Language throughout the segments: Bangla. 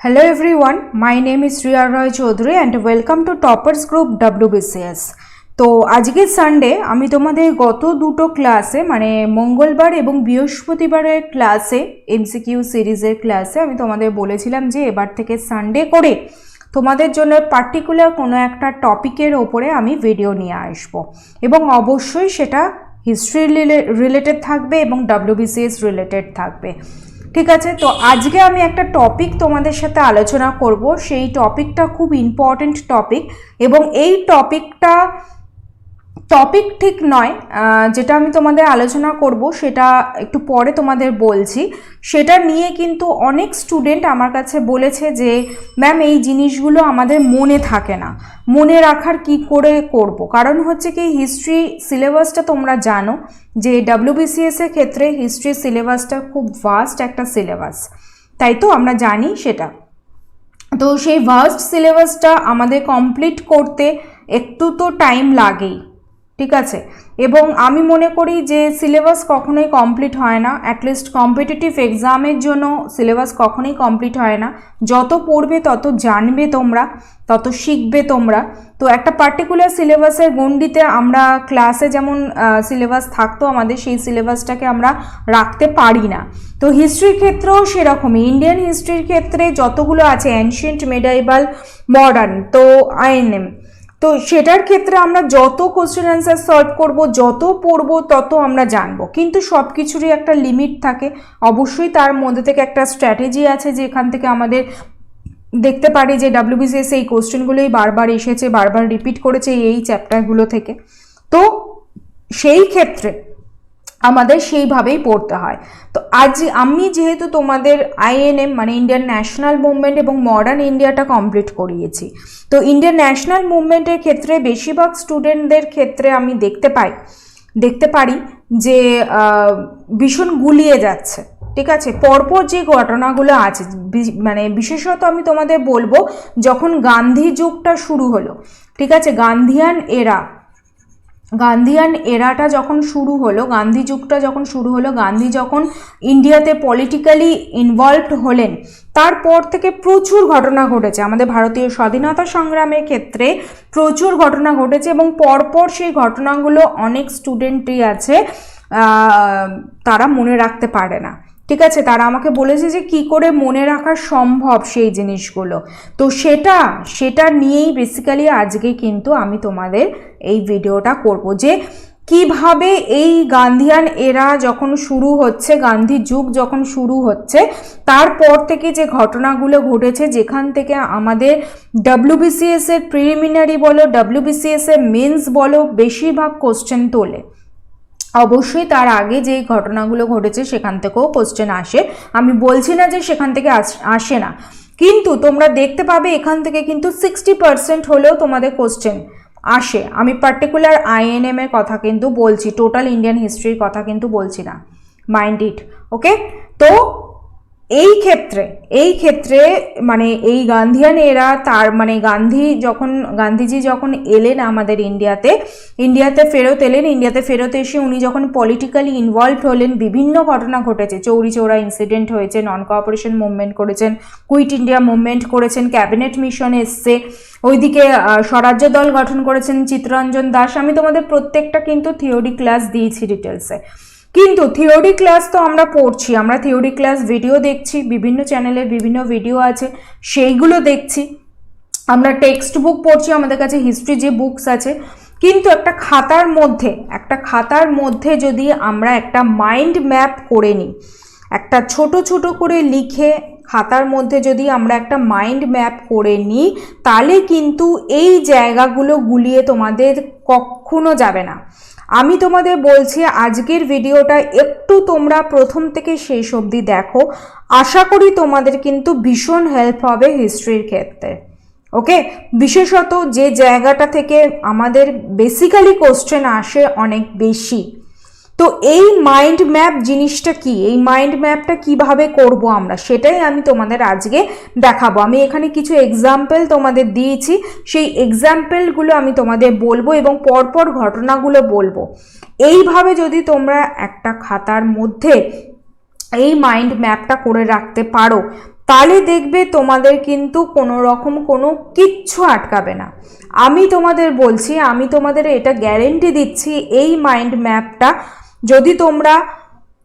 Hello everyone, my name is Riya Roy Chaudhary and welcome to Toppers Group WBCS। তো আজকে সানডে আমি তোমাদের গত দুটো ক্লাসে মানে মঙ্গলবার এবং বৃহস্পতিবারের ক্লাসে এমসিকিউ সিরিজের ক্লাসে আমি তোমাদের বলেছিলাম যে এবার থেকে সানডে করে তোমাদের জন্য পার্টিকুলার কোনো একটা টপিকের ওপরে আমি ভিডিও নিয়ে আসব এবং অবশ্যই সেটা হিস্ট্রি রিলেটেড থাকবে এবং WBCS রিলেটেড থাকবে। ঠিক আছে, তো আজকে আমি একটা টপিক তোমাদের সাথে আলোচনা করব। সেই টপিকটা খুব ইম্পর্টেন্ট টপিক এবং এই টপিক ঠিক নয়, যেটা আমি তোমাদের আলোচনা করব সেটা একটু পরে তোমাদের বলছি। সেটা নিয়ে কিন্তু অনেক স্টুডেন্ট আমার কাছে বলেছে যে ম্যাম এই জিনিসগুলো আমাদের মনে থাকে না, মনে রাখার কি করে করব। কারণ হচ্ছে কি হিস্ট্রি সিলেবাসটা তোমরা জানো যে WBCS এর ক্ষেত্রে হিস্ট্রি সিলেবাসটা খুব ভাস্ট একটা সিলেবাস, তাই তো আমরা জানি সেটা। তো সেই ভাস্ট সিলেবাসটা আমাদের কমপ্লিট করতে একটু তো টাইম লাগেই, ঠিক আছে। এবং আমি মনে করি যে সিলেবাস কখনোই কমপ্লিট হয় না, অ্যাটলিস্ট কম্পিটিটিভ এক্সামের জন্য সিলেবাস কখনোই কমপ্লিট হয় না। যত পড়বে তত জানবে তোমরা, তত শিখবে তোমরা। তো একটা পার্টিকুলার সিলেবাসের গণ্ডিতে আমরা ক্লাসে যেমন সিলেবাস থাকতো আমাদের, সেই সিলেবাসটাকে আমরা রাখতে পারি না। তো হিস্ট্রির ক্ষেত্রেও সেরকমই, ইন্ডিয়ান হিস্ট্রির ক্ষেত্রে যতগুলো আছে অ্যানশিয়েন্ট, মেডাইভাল, মডার্ন, তো INM, তো সেটার ক্ষেত্রে আমরা যত কোশ্চেন অ্যান্সার সলভ করব, যত পড়ব তত আমরা জানবো। কিন্তু সব কিছুরই একটা লিমিট থাকে, অবশ্যই তার মধ্যে থেকে একটা স্ট্র্যাটেজি আছে যে এখান থেকে আমাদের দেখতে পারি যে WBCS এই কোশ্চেনগুলোই বারবার এসেছে, বারবার রিপিট করেছে এই চ্যাপ্টারগুলো থেকে। তো সেই ক্ষেত্রে আমাদের সেইভাবেই পড়তে হয়। তো আজ আমি যেহেতু তোমাদের INM মানে ইন্ডিয়ান ন্যাশনাল মুভমেন্ট এবং মডার্ন ইন্ডিয়াটা কমপ্লিট করিয়েছি, তো ইন্ডিয়ান ন্যাশনাল মুভমেন্টের ক্ষেত্রে বেশিরভাগ স্টুডেন্টদের ক্ষেত্রে আমি দেখতে পারি যে ভীষণ গুলিয়ে যাচ্ছে। ঠিক আছে, পরপর যে ঘটনাগুলো আছে, মানে বিশেষত আমি তোমাদের বলবো যখন গান্ধী যুগটা শুরু হলো, ঠিক আছে, গান্ধিয়ান এরাটা যখন শুরু হলো, গান্ধী যুগটা যখন শুরু হলো, গান্ধী যখন ইন্ডিয়াতে পলিটিক্যালি ইনভলভড হলেন, তারপর থেকে প্রচুর ঘটনা ঘটেছে আমাদের ভারতীয় স্বাধীনতা সংগ্রামের ক্ষেত্রে, প্রচুর ঘটনা ঘটেছে এবং পরপর সেই ঘটনাগুলো অনেক স্টুডেন্টই আছে তারা মনে রাখতে পারে না। ঠিক আছে, তারা আমাকে বলেছে যে কি করে মনে রাখা সম্ভব সেই জিনিসগুলো। তো সেটা নিয়েই বেসিক্যালি আজকে কিন্তু আমি তোমাদের এই ভিডিওটা করব যে কিভাবে এই গান্ধিয়ান এরা যখন শুরু হচ্ছে, গান্ধী যুগ যখন শুরু হচ্ছে, তারপর থেকে যে ঘটনাগুলো ঘটেছে, যেখান থেকে আমাদের WBCS এর প্রিলিমিনারি বলো, WBCS এর মেন্স বলো, বেশিরভাগ কোশ্চেন তোলে। অবশ্যই তার আগে যে ঘটনাগুলো ঘটেছে সেখান থেকেও কোশ্চেন আসে, আমি বলছি না যে সেখান থেকে আসে না, কিন্তু তোমরা দেখতে পাবে এখান থেকে কিন্তু 60% হলেও তোমাদের কোশ্চেন আসে। আমি পার্টিকুলার INM এর কথা কিন্তু বলছি, টোটাল ইন্ডিয়ান হিস্ট্রির কথা কিন্তু বলছি না, মাইন্ড ইট, ওকে। তো এই ক্ষেত্রে মানে এই গান্ধিয়ান এরা, তার মানে গান্ধীজি যখন এলেন আমাদের ইন্ডিয়াতে ফেরত এসে উনি যখন পলিটিক্যালি ইনভলভ হলেন, বিভিন্ন ঘটনা ঘটেছে, চৌরি চৌরা ইনসিডেন্ট হয়েছে, নন কোঅপারেশন মুভমেন্ট করেছেন, কুইট ইন্ডিয়া মুভমেন্ট করেছেন, ক্যাবিনেট মিশন এসছে, ওইদিকে স্বরাজ্য দল গঠন করেছেন চিত্তরঞ্জন দাস। আমি তোমাদের প্রত্যেকটা কিন্তু থিওরি ক্লাস দিয়েছি ডিটেলসে, কিন্তু থিওরি ক্লাস তো আমরা পড়ছি, আমরা থিওরি ক্লাস ভিডিও দেখছি, বিভিন্ন চ্যানেলে বিভিন্ন ভিডিও আছে সেইগুলো দেখছি, আমরা টেক্সট বুক পড়ছি, আমাদের কাছে হিস্ট্রি যে বুকস আছে, কিন্তু একটা খাতার মধ্যে যদি আমরা একটা মাইন্ড ম্যাপ করে নিই, একটা ছোট করে লিখে খাতার মধ্যে যদি আমরা একটা মাইন্ড ম্যাপ করে নিই, তাহলে কিন্তু এই জায়গাগুলো গুলিয়ে তোমাদের কখনো যাবে না। আমি তোমাদের বলছি আজকের ভিডিওটা একটু তোমরা প্রথম থেকে শেষ অবধি দেখো, আশা করি তোমাদের কিন্তু ভীষণ হেল্প হবে হিস্ট্রির ক্ষেত্রে, ওকে। বিশেষত যে জায়গাটা থেকে আমাদের বেসিক্যালি কোশ্চেন আসে অনেক বেশি। তো এই মাইন্ড ম্যাপ জিনিসটা কি, এই মাইন্ড ম্যাপটা কিভাবে করব আমরা, সেটাই আমি তোমাদের আজকে দেখাবো। আমি এখানে কিছু এক্সাম্পল তোমাদের দিয়েছি, সেই এক্সাম্পলগুলো আমি তোমাদের বলবো এবং পরপর ঘটনাগুলো বলবো। এইভাবে যদি তোমরা একটা খাতার মধ্যে এই মাইন্ড ম্যাপটা করে রাখতে পারো, তাহলে দেখবে তোমাদের কিন্তু কোনো রকম কোনো কিচ্ছু আটকাবে না। আমি তোমাদের বলছি, আমি তোমাদের এটা গ্যারেন্টি দিচ্ছি, এই মাইন্ড ম্যাপটা যদি তোমরা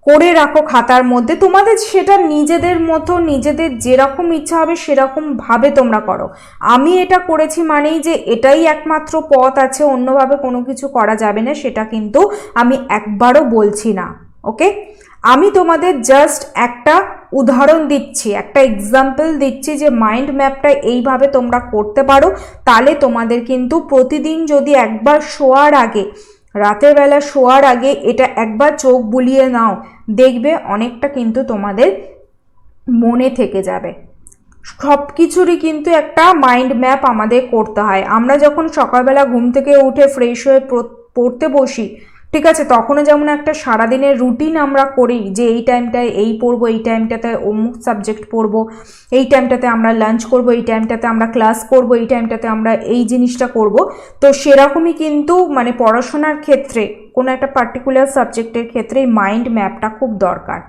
করে রাখো খাতার মধ্যে, তোমাদের সেটা নিজেদের মতো নিজেদের যেরকম ইচ্ছা হবে সেরকম ভাবে তোমরা করো। আমি এটা করেছি মানেই যে এটাই একমাত্র পথ আছে, অন্যভাবে কোনো কিছু করা যাবে না, সেটা কিন্তু আমি একবারও বলছি না। ওকে, আমি তোমাদের জাস্ট একটা উদাহরণ দিচ্ছি, একটা এক্সাম্পল দিচ্ছি যে মাইন্ড ম্যাপটা এইভাবে তোমরা করতে পারো। তাহলে তোমাদের কিন্তু প্রতিদিন যদি একবার শোয়ার আগে, রাতের বেলা শোয়ার আগে এটা একবার চোখ বুলিয়ে নাও, দেখবে অনেকটা কিন্তু তোমাদের মনে থেকে যাবে। সব কিছুরই কিন্তু একটা মাইন্ড ম্যাপ আমাদের করতে হয়। আমরা যখন সকালবেলা ঘুম থেকে উঠে ফ্রেশ হয়ে পড়তে বসি, ঠিক আছে, তখনও যেমন একটা সারাদিনের রুটিন আমরা করি যে এই টাইমটায় এই পড়বো, এই টাইমটাতে অমুক সাবজেক্ট পড়বো, এই টাইমটাতে আমরা লাঞ্চ করবো, এই টাইমটাতে আমরা ক্লাস করবো, এই টাইমটাতে আমরা এই জিনিসটা করব। তো সেরকমই কিন্তু মানে পড়াশোনার ক্ষেত্রে কোনো একটা পার্টিকুলার সাবজেক্টের ক্ষেত্রে মাইন্ড ম্যাপটা খুব দরকার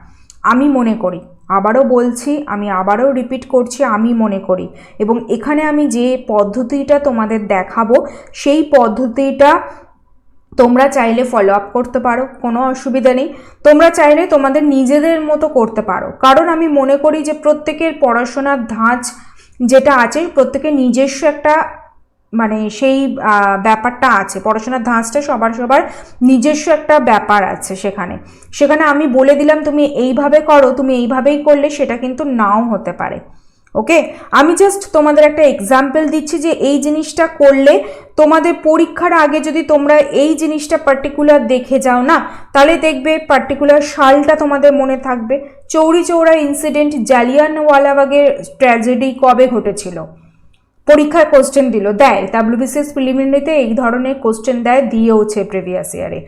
আমি মনে করি। আবারও বলছি, আমি আবারও রিপিট করছি, আমি মনে করি। এবং এখানে আমি যে পদ্ধতিটা তোমাদের দেখাবো সেই পদ্ধতিটা তোমরা চাইলে ফলো আপ করতে পারো, কোনো অসুবিধা নেই। তোমরা চাইলে তোমাদের নিজেদের মতো করতে পারো, কারণ আমি মনে করি যে প্রত্যেকের পড়াশোনার ধাঁচ যেটা আছে, প্রত্যেকের নিজস্ব একটা মানে সেই ব্যাপারটা আছে, পড়াশোনার ধাঁচটা সবার নিজস্ব একটা ব্যাপার আছে। সেখানে আমি বলে দিলাম তুমি এইভাবে করো, তুমি এইভাবেই করলে সেটা কিন্তু নাও হতে পারে। ওকে, আমি জাস্ট তোমাদের একটা এক্সাম্পল দিচ্ছি যে এই জিনিসটা করলে তোমাদের পরীক্ষার আগে যদি তোমরা এই জিনিসটা পার্টিকুলার দেখে যাও না, তাহলে দেখবে পার্টিকুলার সালটা তোমাদের মনে থাকবে। চৌরি চৌরা ইনসিডেন্ট, জালিয়ানওয়ালাবাগের ট্র্যাজেডি কবে ঘটেছিল, পরীক্ষায় কোশ্চেন দেয় ডাব্লিউবিসিএস প্রিলিমিনারিতে এই ধরনের কোশ্চেন দিয়েওছে প্রিভিয়াস ইয়ারে।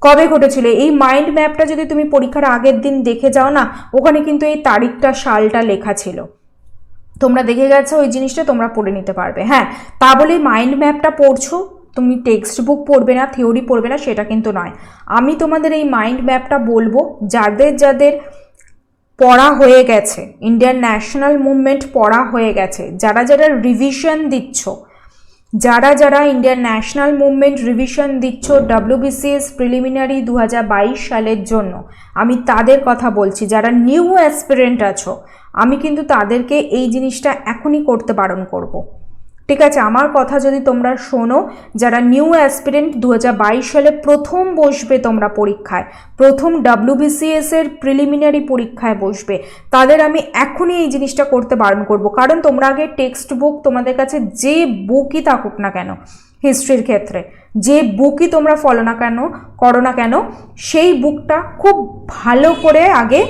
কবে ঘটেছিল, এই মাইন্ড ম্যাপটা যদি তুমি পরীক্ষার আগের দিন দেখে যাও না, ওখানে কিন্তু এই তারিখটা সালটা লেখা ছিল, তোমরা দেখে গেছো, ওই জিনিসটা তোমরা পড়ে নিতে পারবে। হ্যাঁ, তা বলে মাইন্ড ম্যাপটা পড়ছো, তুমি টেক্সট বুক পড়বে না, থিওরি পড়বে না, সেটা কিন্তু নয়। আমি তোমাদের এই মাইন্ড ম্যাপটা বলবো যাদের পড়া হয়ে গেছে, ইন্ডিয়ান ন্যাশনাল মুভমেন্ট পড়া হয়ে গেছে, যারা রিভিশন দিচ্ছ, যারা ইন্ডিয়ান ন্যাশনাল মুভমেন্ট রিভিশন দিচ্ছ ডাব্লিউবিসিএস প্রিলিমিনারি 2022 সালের জন্য, আমি তাদের কথা বলছি। যারা নিউ অ্যাসপিরেন্ট আছো, আমি কিন্তু তাদেরকে এই জিনিসটা এখনই করতে বারণ করব। ঠিক আছে, আমার কথা যদি তোমরা শোনো, যারা নিউ অ্যাসপিরেন্ট 2022 সালে প্রথম বসবে তোমরা পরীক্ষায়, প্রথম ডাব্লিউবিসিএস এর প্রিলিমিনারি পরীক্ষায় বসবে, তাদের আমি এখনই এই জিনিসটা করতে বারণ করব। কারণ তোমরা আগে টেক্সট বুক, তোমাদের কাছে যে বুকই থাকুক না কেন, হিস্ট্রির ক্ষেত্রে যে বুকই তোমরা ফলো না কেন করো না কেন, সেই বুকটা খুব ভালো করে আগে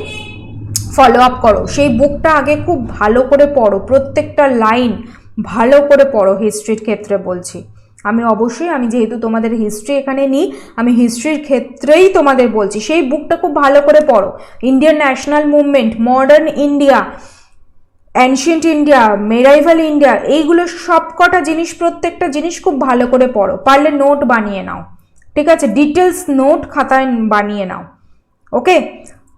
ফলো আপ করো, সেই বুকটা আগে খুব ভালো করে পড়ো, প্রত্যেকটা লাইন ভালো করে পড়ো। হিস্ট্রির ক্ষেত্রে বলছি আমি যেহেতু তোমাদের হিস্ট্রি এখানে নিই, আমি হিস্ট্রির ক্ষেত্রেই তোমাদের বলছি, সেই বুকটা খুব ভালো করে পড়ো। Indian national movement, modern India, ancient India, medieval India, এইগুলো সবকটা জিনিস, প্রত্যেকটা জিনিস খুব ভালো করে পড়ো। পারলে নোট বানিয়ে নাও, ঠিক আছে, ডিটেলস নোট খাতায় বানিয়ে নাও। ওকে,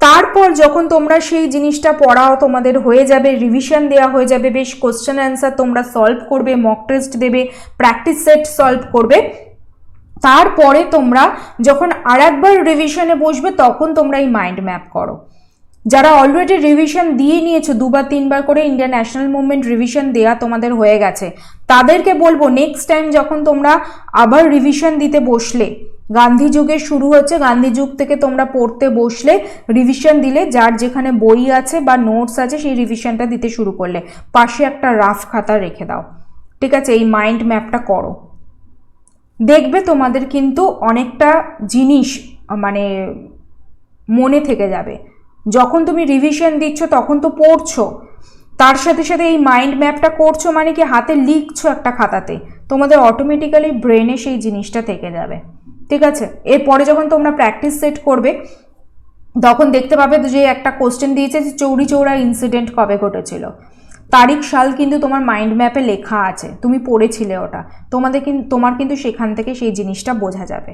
তারপর যখন তোমরা সেই জিনিসটা পড়াও তোমাদের হয়ে যাবে, রিভিশন দেওয়া হয়ে যাবে, বেশ কোশ্চেন অ্যান্সার তোমরা সলভ করবে, মক টেস্ট দেবে, প্র্যাকটিস সেট সলভ করবে, তারপরে তোমরা যখন আর একবার রিভিশনে বসবে তখন তোমরা এই মাইন্ড ম্যাপ করো। যারা অলরেডি রিভিশন দিয়ে নিয়েছো, 2-3 বার করে ইন্ডিয়ান ন্যাশনাল মুভমেন্ট রিভিশন দেওয়া তোমাদের হয়ে গেছে, তাদেরকে বলবো নেক্সট টাইম যখন তোমরা আবার রিভিশন দিতে বসলে, গান্ধী যুগে শুরু হচ্ছে, গান্ধী যুগ থেকে তোমরা পড়তে বসলে, রিভিশন দিলে, যার যেখানে বই আছে বা নোটস আছে সেই রিভিশনটা দিতে শুরু করলে, পাশে একটা রাফ খাতা রেখে দাও। ঠিক আছে, এই মাইন্ড ম্যাপটা করো, দেখবে তোমাদের কিন্তু অনেকটা জিনিস মানে মনে থেকে যাবে। যখন তুমি রিভিশন দিচ্ছ তখন তো পড়ছো, তার সাথে সাথে এই মাইন্ড ম্যাপটা করছো, মানে কি হাতে লিখছো একটা খাতাতে, তোমাদের অটোমেটিক্যালি ব্রেনে সেই জিনিসটা থেকে যাবে। ঠিক আছে, এরপরে যখন তোমরা প্র্যাকটিস সেট করবে তখন দেখতে পাবে যে একটা কোশ্চেন দিয়েছে যে চৌরি চৌরা ইনসিডেন্ট কবে ঘটেছিল, তারিখ সাল কিন্তু তোমার মাইন্ড ম্যাপে লেখা আছে, তুমি পড়েছিলে ওটা, তোমার কিন্তু সেখান থেকে সেই জিনিসটা বোঝা যাবে।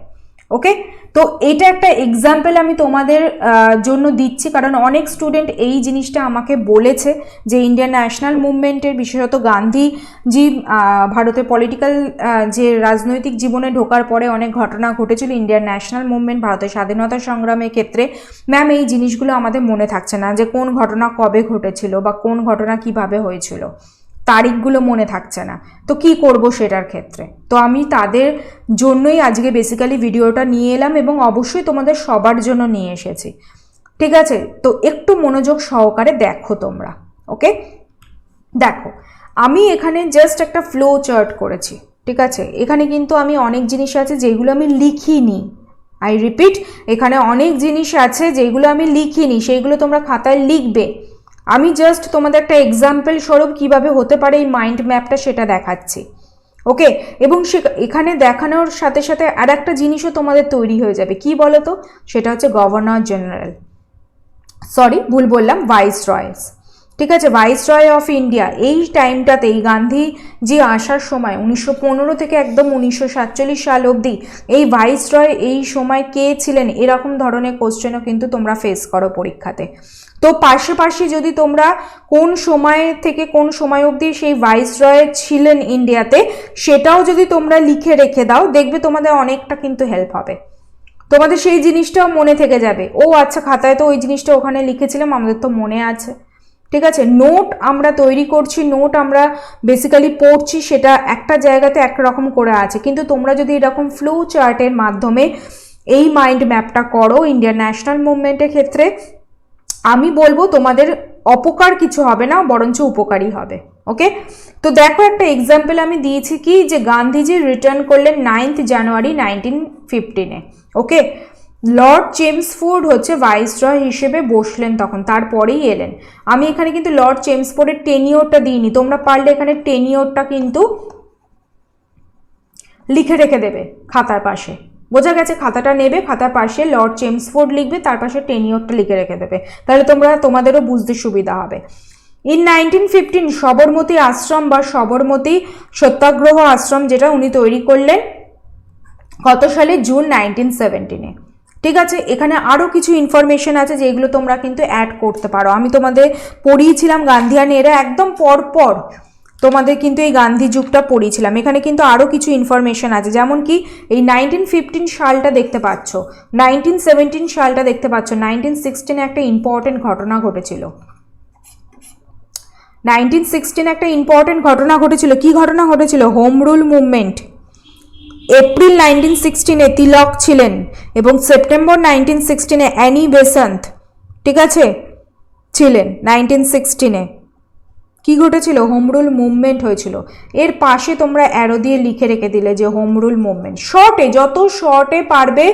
ওকে, তো এটা একটা এক্সাম্পল আমি তোমাদের জন্য দিচ্ছি, কারণ অনেক স্টুডেন্ট এই জিনিসটা আমাকে বলেছে যে ইন্ডিয়ান ন্যাশনাল মুভমেন্টের, বিশেষত গান্ধীজি ভারতের পলিটিক্যাল যে রাজনৈতিক জীবনে ঢোকার পরে অনেক ঘটনা ঘটেছিল ইন্ডিয়ান ন্যাশনাল মুভমেন্ট, ভারতের স্বাধীনতা সংগ্রামের ক্ষেত্রে। ম্যাম এই জিনিসগুলো আমাদের মনে থাকছে না, যে কোন ঘটনা কবে ঘটেছিল বা কোন ঘটনা কিভাবে হয়েছিল, তারিখগুলো মনে থাকছে না, তো কি করব সেটার ক্ষেত্রে। তো আমি তাদের জন্যই আজকে বেসিক্যালি ভিডিওটা নিয়ে এলাম, এবং অবশ্যই তোমাদের সবার জন্য নিয়ে এসেছি, ঠিক আছে? তো একটু মনোযোগ সহকারে দেখো তোমরা। ওকে, দেখো আমি এখানে জাস্ট একটা ফ্লো চার্ট করেছি, ঠিক আছে? এখানে কিন্তু আমি অনেক জিনিস আছে যেগুলো আমি লিখিনি, আই রিপিট, এখানে অনেক জিনিস আছে যেগুলো আমি লিখিনি, সেইগুলো তোমরা খাতায় লিখবে। আমি জাস্ট তোমাদের একটা এক্সাম্পল স্বরূপ কিভাবে হতে পারে এই মাইন্ড ম্যাপটা সেটা দেখাচ্ছি। ওকে, এবং এখানে দেখানোর সাথে সাথে আর একটা জিনিসও তোমাদের তৈরি হয়ে যাবে, কি বলো তো? সেটা হচ্ছে গভর্নর জেনারেল, সরি ভুল বললাম, ভাইসরয়েস, ঠিক আছে? ভাইসরয় অফ ইন্ডিয়া এই টাইমটাতে, এই গান্ধীজি আসার সময় 1915 থেকে একদম 1947 সাল অবধি এই ভাইসরয় এই সময় কে ছিলেন, এরকম ধরনের কোশ্চেনও কিন্তু তোমরা ফেস করো পরীক্ষাতে। তো পাশাপাশি যদি তোমরা কোন সময় থেকে কোন সময় অবধি সেই ভাইসরয় ছিলেন ইন্ডিয়াতে, সেটাও যদি তোমরা লিখে রেখে দাও, দেখবে তোমাদের অনেকটা কিন্তু হেল্প হবে, তোমাদের সেই জিনিসটাও মনে থেকে যাবে। ও আচ্ছা, খাতায় তো ওই জিনিসটা ওখানে লিখেছিলাম, আমাদের তো মনে আছে, ঠিক আছে? নোট আমরা তৈরি করছি, নোট আমরা বেসিক্যালি পড়ছি, সেটা একটা জায়গাতে একরকম করে আছে, কিন্তু তোমরা যদি এরকম ফ্লো চার্টের মাধ্যমে এই মাইন্ড ম্যাপটা করো ইন্ডিয়ান ন্যাশনাল মুভমেন্টের ক্ষেত্রে, আমি বলবো তোমাদের অপকার কিছু হবে না, বরঞ্চ উপকারী হবে। ওকে, তো দেখো একটা এক্সাম্পল আমি দিয়েছি কি, যে গান্ধীজি রিটার্ন করলেন 9th জানুয়ারি 1915-এ। ওকে, লর্ড চেমসফোর্ড হচ্ছে ভাইসরয় হিসেবে বসলেন তখন, তারপরেই এলেন। আমি এখানে কিন্তু লর্ড চেমসফোর্ডের টেনিওরটা দিইনি, তোমরা পারলে এখানে টেনিওরটা কিন্তু লিখে রেখে দেবে খাতার পাশে, বোঝা গেছে? খাতাটা নেবে, খাতার পাশে লর্ড চেমসফোর্ড লিখবে, তার পাশে টেনিওরটা লিখে রেখে দেবে, তাহলে তোমাদেরও বুঝতে সুবিধা হবে। ইন 1915 সবরমতী আশ্রম বা সবরমতী সত্যাগ্রহ আশ্রম, যেটা উনি তৈরি করলেন কত সালে? জুন 1917-এ, ঠিক আছে? এখানে আরও কিছু ইনফরমেশন আছে যেগুলো তোমরা কিন্তু অ্যাড করতে পারো। আমি তোমাদের পড়িয়েছিলাম গান্ধিয়ান এরা, একদম পরপর তোমাদের কিন্তু এই গান্ধী যুগটা পড়িয়েছিলাম। এখানে কিন্তু আরও কিছু ইনফরমেশন আছে, যেমন কি এই 1915 সালটা দেখতে পাচ্ছ, 1917 সালটা দেখতে পাচ্ছ, 1916 একটা ইম্পর্টেন্ট ঘটনা ঘটেছিল, 1916 একটা ইম্পর্টেন্ট ঘটনা ঘটেছিল। কি ঘটনা ঘটেছিল? Home rule movement. এপ্রিল 1916-এ তিলক ছিলেন, এবং সেপ্টেম্বর 1916-এ অ্যানি বেসান্ত, ঠিক আছে, ছিলেন 1916-এ। কি ঘটেছিল? হোম রুল মুভমেন্ট হয়েছিল। এর পাশে তোমরা অ্যারো দিয়ে লিখে রেখে দিলে যে হোম রুল মুভমেন্ট, শর্টে, যত শর্টে পারবে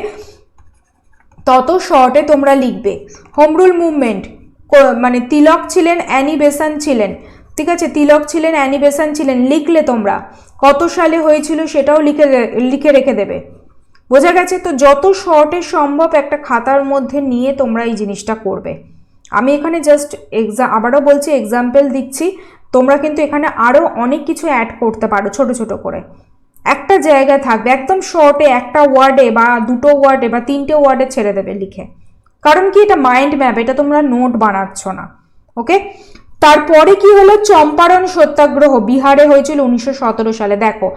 তত শর্টে তোমরা লিখবে। হোম রুল মুভমেন্ট মানে তিলক ছিলেন, অ্যানি বেসান্ত ছিলেন, ঠিক আছে? তিলক ছিলেন, অ্যানি বেসান্ত ছিলেন, লিখলে তোমরা কত সালে হয়েছিল সেটাও লিখে রেখে দেবে, বোঝা গেছে? তো যত শর্টে সম্ভব একটা খাতার মধ্যে নিয়ে তোমরা এই জিনিসটা করবে। আমি এখানে জাস্ট আবারও বলছি, এক্সাম্পল দিচ্ছি, তোমরা কিন্তু এখানে আরও অনেক কিছু অ্যাড করতে পারো ছোট ছোট করে, একটা জায়গায় থাকবে, একদম শর্টে একটা ওয়ার্ডে বা দুটো ওয়ার্ডে বা তিনটে ওয়ার্ডে ছেড়ে দেবে লিখে, কারণ কি এটা মাইন্ড ম্যাপ, এটা তোমরা নোট বানাচ্ছ না। ওকে, তারপরে কি হলো? চম্পারণ সত্যাগ্রহ বিহারে হয়েছিল 1917 সালে। দেখো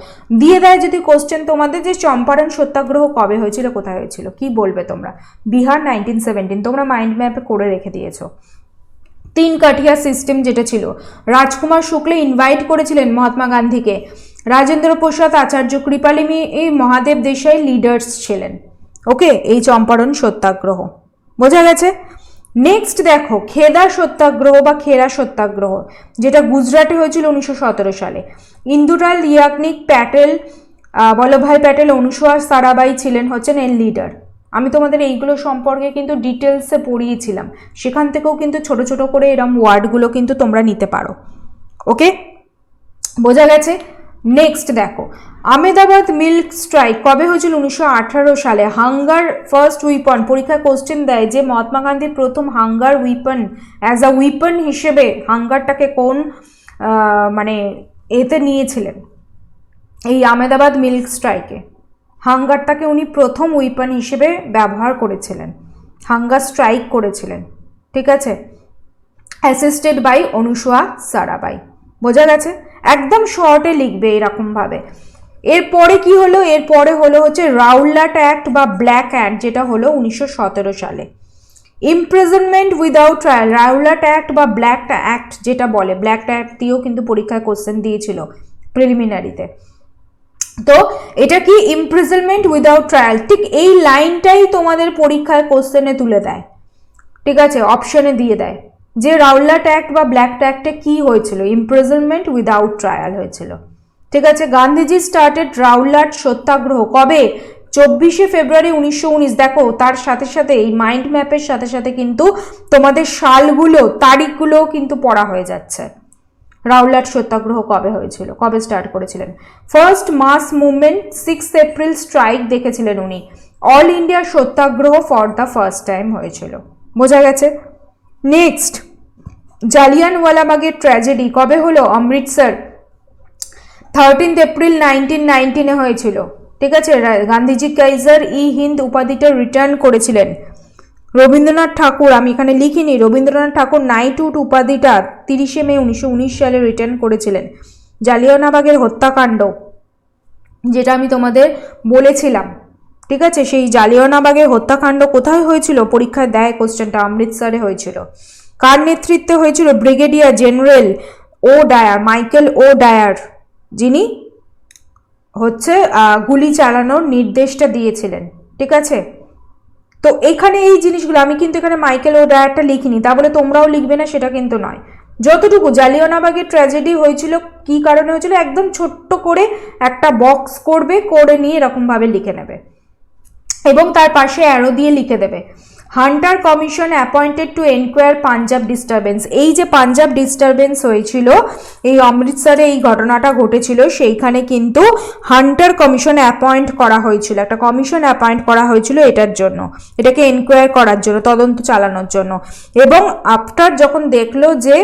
দিয়ে দেয় যদি কোশ্চেন তোমাদের, যে চম্পারণ সত্যাগ্রহ কবে হয়েছিল, কোথায় হয়েছিল, কি বলবে তোমরা? বিহার 1917, তোমরা মাইন্ড ম্যাপে করে রেখে দিয়েছো। 3 কাঠিয়া সিস্টেম যেটা ছিল, রাজকুমার শুক্লে ইনভাইট করেছিলেন মহাত্মা গান্ধীকে, রাজেন্দ্র প্রসাদ আচার্য, কৃপালিনী মহাদেব দেশাই লিডার্স ছিলেন। ওকে, এই চম্পারণ সত্যাগ্রহ, বোঝা গেছে? নেক্সট দেখো খেদা সত্যাগ্রহ বা খেরা সত্যাগ্রহ, যেটা গুজরাটে হয়েছিল 1917 সালে। ইন্দুলাল ইয়াগনিক প্যাটেল, বল্লভভাই প্যাটেল, অনুসুয়া সারাবাই ছিলেন হচ্ছেন এর লিডার। আমি তোমাদের এইগুলো সম্পর্কে কিন্তু ডিটেলসে পড়িয়েছিলাম, সেখান থেকেও কিন্তু ছোট ছোট করে এরম ওয়ার্ডগুলো কিন্তু তোমরা নিতে পারো। ওকে, বোঝা গেছে? নেক্সট দেখো আহমেদাবাদ মিল্ক স্ট্রাইক কবে হয়েছিল? 1918 সালে। হাঙ্গার ফার্স্ট উইপন, পরীক্ষায় কোশ্চেন দেয় যে মহাত্মা গান্ধীর প্রথম hunger weapon, as a weapon হিসেবে হাঙ্গারটাকে কোন মানে এতে নিয়েছিলেন এই আহমেদাবাদ মিল্ক স্ট্রাইকে। হাঙ্গারটাকে উনি প্রথম উইপন হিসেবে ব্যবহার করেছিলেন, হাঙ্গার স্ট্রাইক করেছিলেন, ঠিক আছে, অ্যাসিস্টেড বাই অনুসুয়া সারাবাই। বোঝা গেছে? একদম শর্টে লিখবে এরকমভাবে। এরপরে কি হলো? এরপরে হলো হচ্ছে রাউলাট অ্যাক্ট বা ব্ল্যাক অ্যাক্ট, যেটা হলো 1917 সালে। Imprisonment without trial, Rowlatt act বা ব্ল্যাক অ্যাক্ট যেটা বলে, ব্ল্যাক অ্যাক্ট দিয়েও কিন্তু পরীক্ষায় কোশ্চেন দিয়েছিল প্রিলিমিনারিতে। তো এটা কি? ইমপ্রিজনমেন্ট উইদাউট ট্রায়াল, ঠিক এই লাইনটাই তোমাদের পরীক্ষায় কোশ্চেনে তুলে দেয়, ঠিক আছে, অপশনে দিয়ে দেয় যে রাউলাট অ্যাক্ট বা ব্ল্যাক অ্যাক্টে কি হয়েছিল, ইমপ্রিজনমেন্ট উইদাউট ট্রায়াল হয়েছিল, ঠিক আছে। গান্ধীজি স্টার্টেড রাউলাট সত্যাগ্রহ কবে? 24শে ফেব্রুয়ারি 1919। দেখো তার সাথে সাথে এই মাইন্ড ম্যাপের সাথে সাথে কিন্তু তোমাদের সালগুলো, তারিখগুলোও কিন্তু পড়া হয়ে যাচ্ছে। রাউলাট সত্যাগ্রহ কবে হয়েছিল, কবে স্টার্ট করেছিলেন? First mass movement 6 April strike দেখেছিলেন উনি। All India Satyagraha for the first time হয়েছিল। বোঝা গেছে? নেক্সট, জালিয়ানওয়ালাবাগের ট্র্যাজেডি কবে হলো? অমৃতসর 13 এপ্রিল 1919 হয়েছিল, ঠিক আছে। গান্ধীজি কাইজার ই হিন্দ উপাধিটা রিটার্ন করেছিলেন। রবীন্দ্রনাথ ঠাকুর, আমি এখানে লিখিনি, রবীন্দ্রনাথ ঠাকুর নাইটহুড উপাধিটা 30শে মে 1919 সালে রিটার্ন করেছিলেন। জালিয়ানওয়ালাবাগের হত্যাকাণ্ড যেটা আমি তোমাদের বলেছিলাম, ঠিক আছে, সেই জালিয়ানওয়ালাবাগের হত্যাকাণ্ড কোথায় হয়েছিল? পরীক্ষায় দেয় কোশ্চেনটা, অমৃতসরে হয়েছিল। কার নেতৃত্বে হয়েছিল? ব্রিগেডিয়ার জেনারেল ও ডায়ার, মাইকেল ও ডায়ার, যিনি হচ্ছে গুলি চালানোর নির্দেশটা দিয়েছিলেন, ঠিক আছে। তো এখানে এই জিনিসগুলো, আমি কিন্তু এখানে মাইকেল ও ডায়ারটা লিখিনি, তা বলে তোমরাও লিখবে না সেটা কিন্তু নয়। যতটুকু জালিয়ানওয়ালাবাগের ট্র্যাজেডি হয়েছিল, কি কারণে হয়েছিল, একদম ছোট্ট করে একটা বক্স করবে, করে নিয়ে এরকমভাবে লিখে নেবে এবং তার পাশে অ্যারো দিয়ে লিখে দেবে। Hunter commission appointed to enquire Punjab disturbance, এই যে পাঞ্জাব ডিস্টারবেন্স হয়েছিল, এই অমৃতসরে এই ঘটনাটা ঘটেছিল, সেইখানে কিন্তু হান্টার কমিশন অ্যাপয়েন্ট করা হয়েছিল, একটা কমিশন অ্যাপয়েন্ট করা হয়েছিল এটার জন্য, এটাকে এনকোয়ার করার জন্য, তদন্ত চালানোর জন্য। এবং আফটার যখন দেখলো যে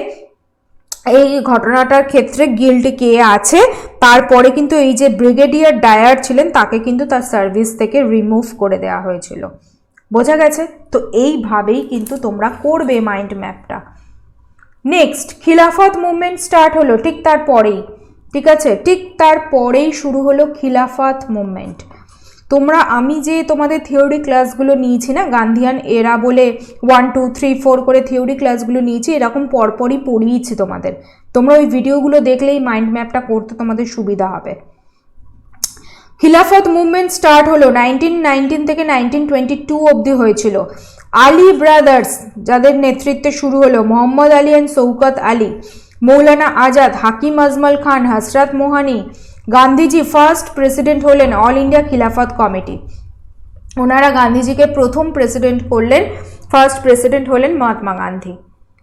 এই ঘটনাটার ক্ষেত্রে গিল্ড কে আছে, তারপরে কিন্তু এই যে ব্রিগেডিয়ার ডায়ার ছিলেন তাকে কিন্তু তার সার্ভিস থেকে রিমুভ করে দেওয়া হয়েছিল। বোঝা গেছে? তো এইভাবেই কিন্তু তোমরা করবে মাইন্ড ম্যাপটা। নেক্সট, খিলাফত মুভমেন্ট স্টার্ট হলো ঠিক তারপরেই, ঠিক আছে, ঠিক তারপরেই শুরু হলো খিলাফত মুভমেন্ট। তোমরা, আমি যে তোমাদের থিওরি ক্লাসগুলো নিয়েছি না, গান্ধিয়ান এরা বলে 1 2 3 4 করে থিওরি ক্লাসগুলো নিয়েছি, এরকম পরপরই পড়িয়েছি তোমাদের। তোমরা ওই ভিডিওগুলো দেখলেই মাইন্ড ম্যাপটা করতে তোমাদের সুবিধা হবে। খিলাফত মুভমেন্ট স্টার্ট হলো 1919 থেকে 1922 অবধি হয়েছিল। আলী ব্রাদার্স যাদের নেতৃত্বে শুরু হলো, Mohammad Ali and Shaukat Ali, Maulana Azad, Hakim Ajmal Khan, Hasrat Mohani. Gandhiji first president হলেন অল ইন্ডিয়া খিলাফত কমিটি, ওনারা গান্ধীজিকে প্রথম প্রেসিডেন্ট করলেন, ফার্স্ট প্রেসিডেন্ট হলেন মহাত্মা গান্ধী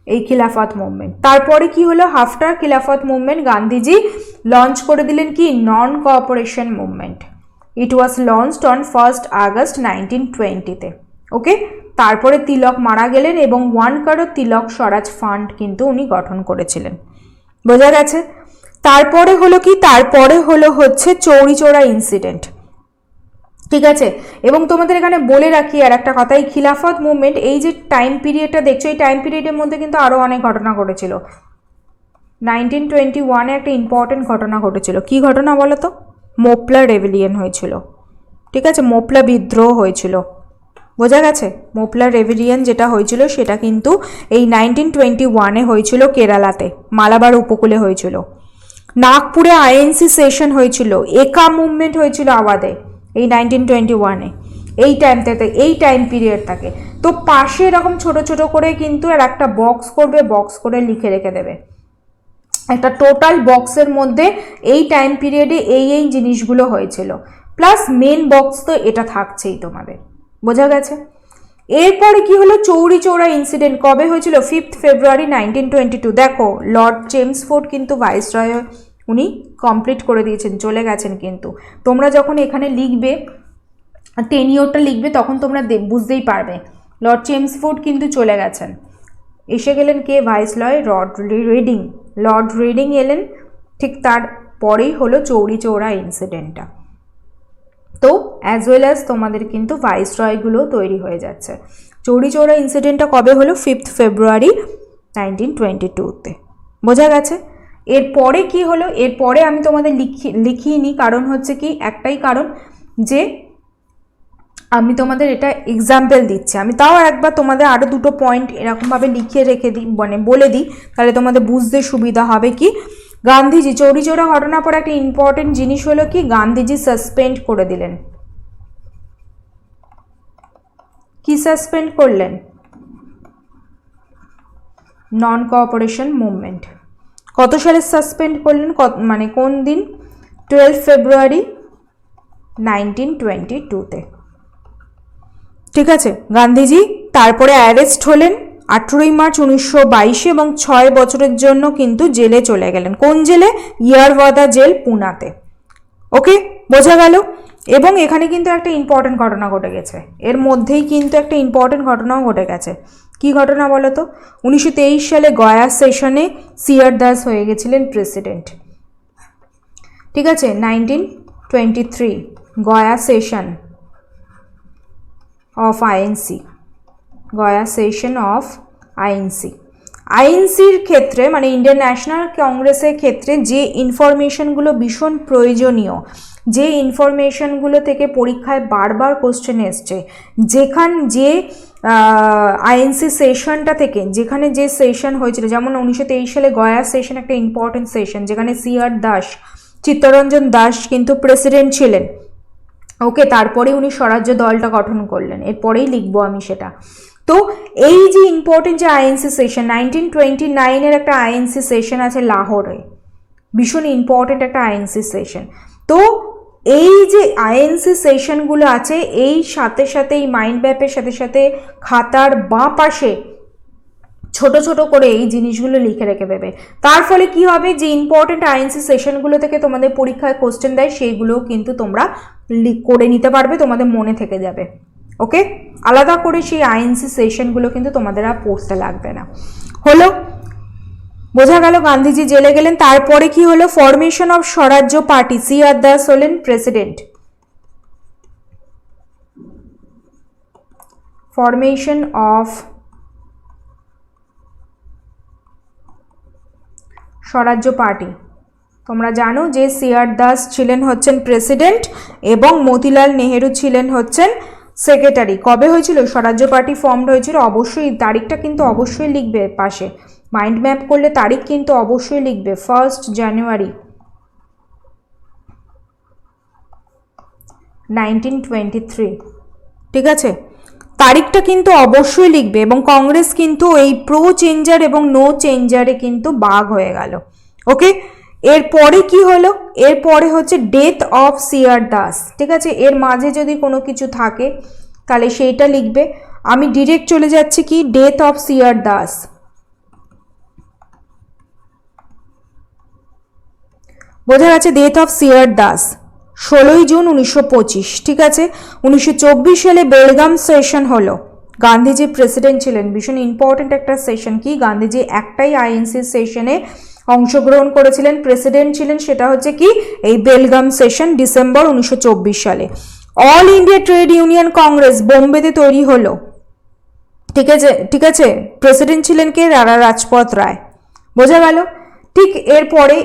এই খিলাফত মুভমেন্ট। তারপরে কি হলো? আফটার খিলাফত মুভমেন্ট গান্ধীজি লঞ্চ করে দিলেন কি? Non cooperation movement. It was launched on 1 August 1920-তে। ওকে, তারপরে তিলক মারা গেলেন এবং 1 কারোর তিলক স্বরাজ ফান্ড কিন্তু উনি গঠন করেছিলেন। বোঝা গেছে? তারপরে হলো কি? তারপরে হলো হচ্ছে চৌরি চৌরা ইনসিডেন্ট, ঠিক আছে। এবং তোমাদের এখানে বলে রাখি আর একটা কথা, এই খিলাফত মুভমেন্ট, এই যে টাইম পিরিয়ডটা দেখছো, এই টাইম পিরিয়ডের মধ্যে কিন্তু আরও অনেক ঘটনা ঘটেছিল। 1921-এ একটা ইম্পর্টেন্ট ঘটনা ঘটেছিল। কি ঘটনা বলো তো? মোপলা রেভিলিয়ন হয়েছিল, ঠিক আছে, মোপলা বিদ্রোহ হয়েছিল। বোঝা গেছে? মোপলা রেভিলিয়ন যেটা হয়েছিল সেটা কিন্তু এই 1921-এ হয়েছিল কেরালাতে, মালাবার উপকূলে হয়েছিল। নাগপুরে আইএনসি সেশন হয়েছিল, একা মুভমেন্ট হয়েছিল আওয়াদে এই 1921-এ। এই টাইমটাতে, এই টাইম পিরিয়ড থাকে। তো পাশে এরকম ছোট ছোট করে কিন্তু আর একটা বক্স করবে, বক্স করে লিখে রেখে দেবে একটা টোটাল বক্সের মধ্যে এই টাইম পিরিয়ডে এই এই জিনিসগুলো হয়েছিল, প্লাস মেন বক্স তো এটা থাকছেই তোমাদের। বোঝা গেছে? এরপরে কি হলো? চৌরি চৌরা ইনসিডেন্ট কবে হয়েছিল? 5 ফেব্রুয়ারি 1922। দেখো লর্ড চেমসফোর্ড কিন্তু ভাইসরয় উনি কমপ্লিট করে দিয়েছেন, চলে গেছেন। কিন্তু তোমরা যখন এখানে লিখবে, টেনিওরটা লিখবে, তখন তোমরা বুঝতেই পারবে লর্ড চেমসফোর্ড কিন্তু চলে গেছেন। এসে গেলেন কে? Viceroy Lord Reading. Lord Reading এলেন, ঠিক তার পরেই হলো চৌরি চৌরা ইনসিডেন্টটা। তো অ্যাজ ওয়েল অ্যাজ তোমাদের কিন্তু ভাইসরয়গুলো তৈরি হয়ে যাচ্ছে। চৌরি চৌরা ইনসিডেন্টটা কবে হলো? 5 ফেব্রুয়ারি 1922-তে। বোঝা গেছে? এরপরে কি হলো? এরপরে আমি তোমাদের লিখিয়ে নিই, কারণ হচ্ছে কি, একটাই কারণ যে আমি তোমাদের এটা এক্সাম্পল দিচ্ছি। আমি তাও একবার তোমাদের আরও দুটো পয়েন্ট এরকমভাবে লিখিয়ে রেখে দিই, মানে বলে দিই, তাহলে তোমাদের বুঝতে সুবিধা হবে। কি গান্ধীজি চৌরি চৌরা ঘটনার পর একটা ইম্পর্টেন্ট জিনিস হলো কি, গান্ধীজি সাসপেন্ড করে দিলেন। কি সাসপেন্ড করলেন? নন কোঅপারেশন মুভমেন্ট। কত সালে সাসপেন্ড করলেন? মানে কোন দিন? 12 ফেব্রুয়ারি 1922-তে। ঠিক আছে, গান্ধীজি তারপরে অ্যারেস্ট হলেন 18 মার্চ 1922 এবং 6 বছরের জন্য কিন্তু জেলে চলে গেলেন। কোন জেলে? ইয়ারওয়াদা জেল, পুনাতে। ওকে, বোঝা গেল? এবং এখানে কিন্তু একটা ইম্পর্টেন্ট ঘটনা ঘটে গেছে, এর মধ্যেই কিন্তু একটা ইম্পর্টেন্ট ঘটনাও ঘটে গেছে। কি ঘটনা বলো তো? 1923 সালে গয়া সেশনে সিআর দাস হয়ে গেছিলেন প্রেসিডেন্ট। ঠিক আছে, 1923 Gaya session of INC, Gaya session of INC. আইএনসির ক্ষেত্রে মানে ইন্ডিয়ান ন্যাশনাল কংগ্রেসের ক্ষেত্রে যে ইনফরমেশনগুলো ভীষণ প্রয়োজনীয়, যে ইনফরমেশনগুলো থেকে পরীক্ষায় বারবার কোশ্চেন এসছে, যে আইএনসি সেশনটা থেকে, যেখানে যে সেশন হয়েছিল, যেমন 1923 সালে গয়া সেশন একটা ইম্পর্টেন্ট সেশন, যেখানে সিআর দাস, চিত্তরঞ্জন দাস কিন্তু প্রেসিডেন্ট ছিলেন। ওকে, তারপরে উনি স্বরাজ্য দলটা গঠন করলেন, এরপরেই লিখবো আমি সেটা। তো এই যে ইম্পর্টেন্ট যে আইএনসি সেশন, 1929-এর একটা আইএনসি সেশন আছে লাহোরে, ভীষণ ইম্পর্টেন্ট একটা আইএনসি সেশন। তো এই যে আইএনসি সেশনগুলো আছে, এই সাথে সাথে এই মাইন্ড ম্যাপের সাথে সাথে খাতার বাঁ পাশে ছোট ছোট করে এই জিনিসগুলো লিখে রেখে দেবে। তার ফলে কি হবে, যে ইম্পর্টেন্ট আইএনসি সেশনগুলো থেকে তোমাদের পরীক্ষায় কোশ্চেন দেয়, সেইগুলোও কিন্তু তোমরা করে নিতে পারবে, তোমাদের মনে থেকে যাবে। ওকে, আলাদা করে সেই আইএনসি সেশনগুলো কিন্তু তোমাদের আর পড়তে লাগবে না। হলো, বোঝা গেল? গান্ধীজি জেলে গেলেন। তারপরে কি হলো? Formation of Swarajya party, CR Das হলেন president. Formation of Swarajya party, তোমরা জানো যে সিআর দাস ছিলেন হচ্ছেন প্রেসিডেন্ট এবং মতিলাল নেহেরু ছিলেন হচ্ছেন সেক্রেটারি। কবে হয়েছিল স্বরাজ্য পার্টি ফর্মড হয়েছিল? অবশ্যই তারিখটা কিন্তু অবশ্যই লিখবে পাশে, মাইন্ড ম্যাপ করলে তারিখ কিন্তু অবশ্যই লিখবে, 1 জানুয়ারি 1923। ঠিক আছে, তারিখটা কিন্তু অবশ্যই লিখবে। এবং কংগ্রেস কিন্তু এই প্রো চেঞ্জার এবং নো চেঞ্জারে কিন্তু ভাগ হয়ে গেল। ওকে, এরপরে কি হলো? এরপরে হচ্ছে ডেথ অফ সিআর দাস। ঠিক আছে, এর মাঝে যদি কোনো কিছু থাকে তাহলে সেইটা লিখবে। আমি ডিরেক্ট চলে যাচ্ছি কি, ডেথ অফ সিআর দাস। বোঝা গেছে? Death of CR Das 16 June 1925। ঠিক আছে, 1924 সালে বেলগাম সেশন হলো, গান্ধীজি প্রেসিডেন্ট ছিলেন। ভীষণ ইম্পর্টেন্ট একটা সেশন। কি, গান্ধীজি একটাই আইএনসি সেশনে অংশগ্রহণ করেছিলেন, প্রেসিডেন্ট ছিলেন, সেটা হচ্ছে কি এই বেলগাম সেশন, ডিসেম্বর 1924 সালে। All India Trade Union Congress বোম্বেতে তৈরি হলো। ঠিক আছে, ঠিক আছে, প্রেসিডেন্ট ছিলেন কে? রারা রাজপথ রায়। বোঝা গেল? ঠিক এরপরে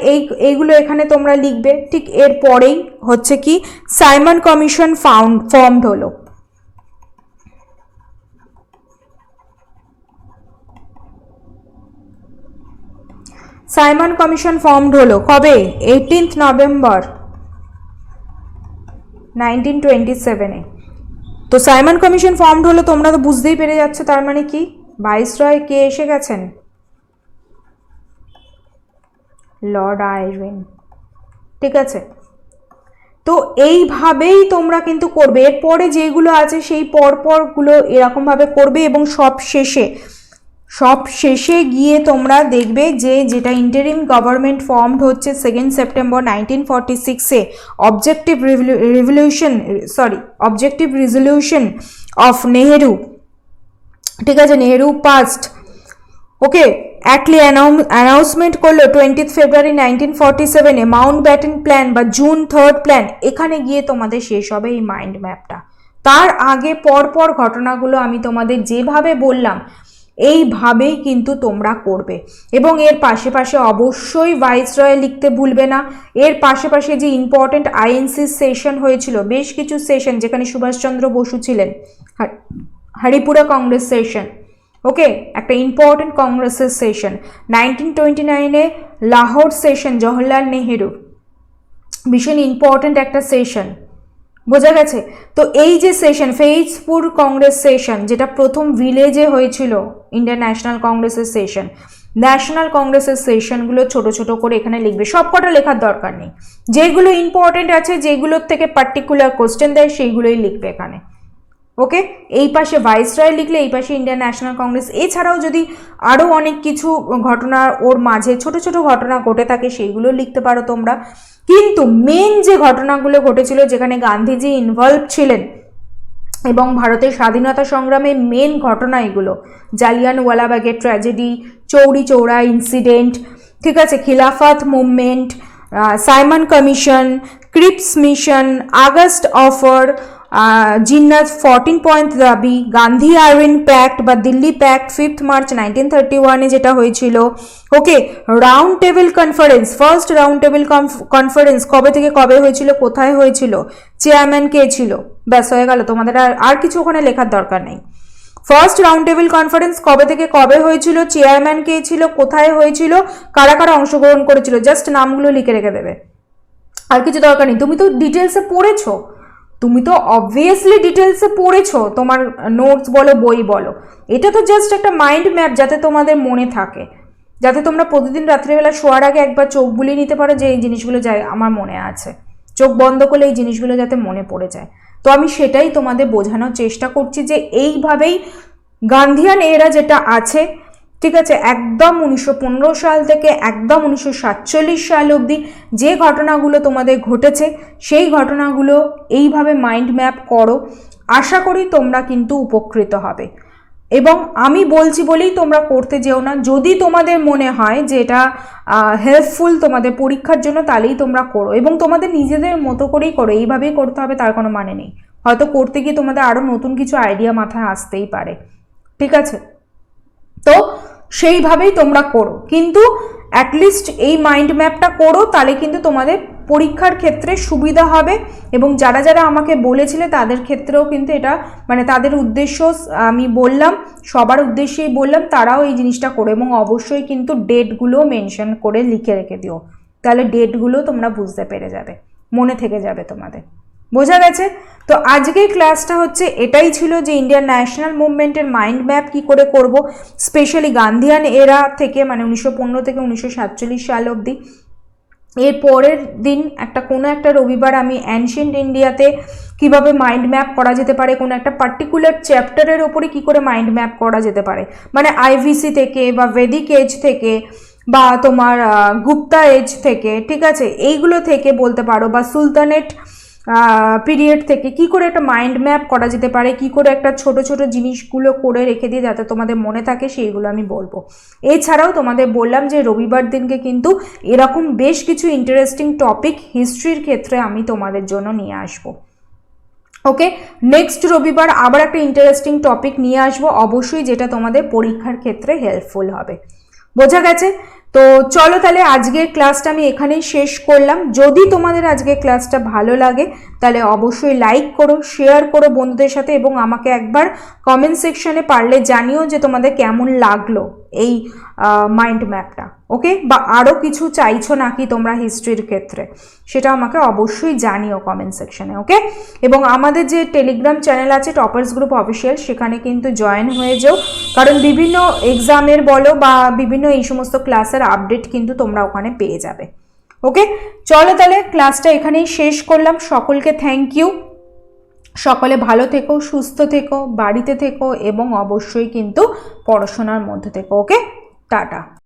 এইগুলো এখানে তোমরা লিখবে। ঠিক এরপরেই হচ্ছে কি, সাইমন কমিশন ফর্মড হলো। সাইমন কমিশন ফর্মড হলো কবে? 18 নভেম্বর 1927-এ। তো সাইমন কমিশন ফর্মড হলো, তোমরা তো বুঝতেই পেরে যাচ্ছ তার মানে কি, ভাইসরয় কে এসে গেছেন? লর্ড আইরউইন। ঠিক আছে, তো এইভাবেই তোমরা কিন্তু করবে। এরপরে যেগুলো আছে সেই পরপরগুলো এরকমভাবে করবে এবং সব শেষে গিয়ে তোমরা দেখবে যে যেটা ইন্টারিম গভর্নমেন্ট ফর্মড হচ্ছে 2 সেপ্টেম্বর 1946-এ, অবজেক্টিভ রেজলিউশন অফ নেহেরু। ঠিক আছে, Nehru passed. Okay, Attlee announcement করলো 20 ফেব্রুয়ারি 1947-এ মাউন্ট ব্যাটেন প্ল্যান বা জুন 3rd প্ল্যান, এখানে গিয়ে তোমাদের শেষ হবে এই মাইন্ড ম্যাপটা। তার আগে পরপর ঘটনাগুলো আমি তোমাদের যেভাবে বললাম এইভাবেই কিন্তু তোমরা করবে। এবং এর পাশে পাশে অবশ্যই ভাইসরয় লিখতে ভুলবে না। এর পাশে পাশে যে ইম্পর্টেন্ট আইএনসি সেশন হয়েছিল, বেশ কিছু সেশন যেখানে সুভাষচন্দ্র বসু ছিলেন, হরিপুরা কংগ্রেস সেশন, ওকে, একটা ইম্পর্টেন্ট কংগ্রেসের সেশন, 1929-এ লাহোর সেশন জওহরলাল নেহেরুর, ভীষণ ইম্পর্টেন্ট একটা সেশন, বোঝা গেছে? তো এই যে সেশন ফেইজপুর কংগ্রেস সেশন, যেটা প্রথম ভিলেজে হয়েছিল ইন্ডিয়ান ন্যাশনাল কংগ্রেসের সেশন, ন্যাশনাল কংগ্রেসের সেশনগুলো ছোট ছোট করে এখানে লিখবে, সবকটা লেখার দরকার নেই, যেগুলো ইম্পর্টেন্ট আছে, যেগুলোর থেকে পার্টিকুলার কোশ্চেন দেয় সেইগুলোই লিখবে এখানে, ওকে? এই পাশে ভাইসরয় লিখলে এই পাশে ইন্ডিয়ান ন্যাশনাল কংগ্রেস। এছাড়াও যদি আরও অনেক কিছু ঘটনা ওর মাঝে ছোট ছোট ঘটনা ঘটে থাকে সেইগুলো লিখতে পারো তোমরা। কিন্তু মেন যে ঘটনাগুলো ঘটেছিল যেখানে গান্ধীজি ইনভলভ ছিলেন এবং ভারতের স্বাধীনতা সংগ্রামে মেন ঘটনা এগুলো, জালিয়ানওয়ালাবাগের ট্র্যাজেডি, চৌরি চৌরা ইনসিডেন্ট, ঠিক আছে, Khilafat movement, Simon Commission, Cripps Mission, August offer, জিন্নাত 14 পয়েন্ট দাবি, গান্ধী আরউইন প্যাক্ট বা দিল্লি প্যাক্ট 5 মার্চ 1931-এ যেটা হয়েছিল, okay, round table conference, first round table conference কবে থেকে কবে হয়েছিল, কোথায় হয়েছিল, চেয়ারম্যান কে ছিল, ব্যাস হয়ে গেল, তোমাদের আর কিছু ওখানে লেখার দরকার নেই। ফার্স্ট রাউন্ড টেবিল কনফারেন্স কবে থেকে কবে হয়েছিল, চেয়ারম্যান কে ছিল, কোথায় হয়েছিল, কারা কারা অংশগ্রহণ করেছিল, জাস্ট নামগুলো লিখে রেখে দেবে, আর কিছু দরকার নেই। তুমি তো ডিটেলসে পড়েছো, তুমি তো অবভিয়াসলি ডিটেলসে পড়েছো, তোমার নোটস বলো বই বলো, এটা তো জাস্ট একটা মাইন্ড ম্যাপ যাতে তোমাদের মনে থাকে, যাতে তোমরা প্রতিদিন রাত্রিবেলা শোয়ার আগে একবার চোখ বুলিয়ে নিতে পারো যে এই জিনিসগুলো যায় আমার মনে আছে, চোখ বন্ধ করলে এই জিনিসগুলো যাতে মনে পড়ে যায়। তো আমি সেটাই তোমাদের বোঝানোর চেষ্টা করছি যে এইভাবেই গান্ধিয়ান এরা যেটা আছে, ঠিক আছে, একদম 1915 সাল থেকে একদম 1947 সাল অবধি যে ঘটনাগুলো তোমাদের ঘটেছে সেই ঘটনাগুলো এইভাবে মাইন্ড ম্যাপ করো, আশা করি তোমরা কিন্তু উপকৃত হবে। এবং আমি বলছি বলেই তোমরা করতে যেও না, যদি তোমাদের মনে হয় যে এটা হেল্পফুল তোমাদের পরীক্ষার জন্য তাহলেই তোমরা করো, এবং তোমাদের নিজেদের মতো করেই করো, এইভাবেই করতে হবে তার কোনো মানে নেই, হয়তো করতে গিয়ে তোমাদের আরও নতুন কিছু আইডিয়া মাথায় আসতেই পারে, ঠিক আছে? তো সেইভাবেই তোমরা করো, কিন্তু অ্যাটলিস্ট এই মাইন্ড ম্যাপটা করো, তাহলে কিন্তু তোমাদের পরীক্ষার ক্ষেত্রে সুবিধা হবে। এবং যারা যারা আমাকে বলেছিলে তাদের ক্ষেত্রেও কিন্তু এটা মানে তাদের উদ্দেশ্য আমি বললাম, সবার উদ্দেশ্যেই বললাম, তারাও এই জিনিসটা করো, এবং অবশ্যই কিন্তু ডেটগুলো মেনশন করে লিখে রেখে দিও, তাহলে ডেটগুলো তোমরা বুঝতে পেরে যাবে, মনে থেকে যাবে তোমাদের, বোঝা গেছে? তো আজকের ক্লাসটা হচ্ছে এটাই ছিল যে ইন্ডিয়ান ন্যাশনাল মুভমেন্টের মাইন্ড ম্যাপ কী করে করব, স্পেশালি গান্ধিয়ান এরা থেকে, মানে 1915 থেকে 1947 সাল অবধি। এর পরের দিন কোনো একটা রবিবার আমি অ্যানশিয়েন্ট ইন্ডিয়াতে কিভাবে মাইন্ড ম্যাপ করা যেতে পারে, কোনো একটা পার্টিকুলার চ্যাপ্টারের ওপরে কি করে মাইন্ড ম্যাপ করা যেতে পারে, মানে আইভিসি থেকে বা ভেদিক এজ থেকে বা তোমার গুপ্তা এজ থেকে, ঠিক আছে, এইগুলো থেকে বলতে পারো, বা সুলতানেট পিরিয়ড থেকে কি করে একটা মাইন্ড ম্যাপ করা যেতে পারে, কি করে একটা ছোট ছোট জিনিসগুলো করে রেখে দিয়ে যাতে তোমাদের মনে থাকে, সেইগুলো আমি বলবো। এছাড়াও তোমাদের বললাম যে রবিবার দিনকে কিন্তু এরকম বেশ কিছু ইন্টারেস্টিং টপিক হিস্ট্রির ক্ষেত্রে আমি তোমাদের জন্য নিয়ে আসবো, ওকে? নেক্সট রবিবার আবার একটা ইন্টারেস্টিং টপিক নিয়ে আসবো অবশ্যই, যেটা তোমাদের পরীক্ষার ক্ষেত্রে হেল্পফুল হবে, বোঝা গেছে? তো চলো তাহলে আজকের ক্লাসটা আমি এখানেই শেষ করলাম। যদি তোমাদের আজকের ক্লাসটা ভালো লাগে তাহলে অবশ্যই লাইক করো, শেয়ার করো বন্ধুদের সাথে, এবং আমাকে একবার কমেন্ট সেকশনে পারলে জানিও যে তোমাদের কেমন লাগলো এই মাইন্ড ম্যাপটা, ওকে? বা আরও কিছু চাইছো নাকি তোমরা হিস্ট্রির ক্ষেত্রে, সেটা আমাকে অবশ্যই জানিও কমেন্ট সেকশনে, ওকে? এবং আমাদের যে টেলিগ্রাম চ্যানেল আছে টপার্স গ্রুপ অফিসিয়াল, সেখানে কিন্তু জয়েন হয়ে যাও, কারণ বিভিন্ন এক্সামের বলো বা বিভিন্ন এই সমস্ত ক্লাসের আপডেট কিন্তু তোমরা ওখানে পেয়ে যাবে, ওকে? চলো তাহলে ক্লাসটা এখানেই শেষ করলাম। সকলকে থ্যাংক ইউ, সকলে ভালো থেকো, সুস্থ থেকো, বাড়িতে থেকো, এবং অবশ্যই কিন্তু পড়াশোনার মধ্যে থেকো, ওকে? টাটা।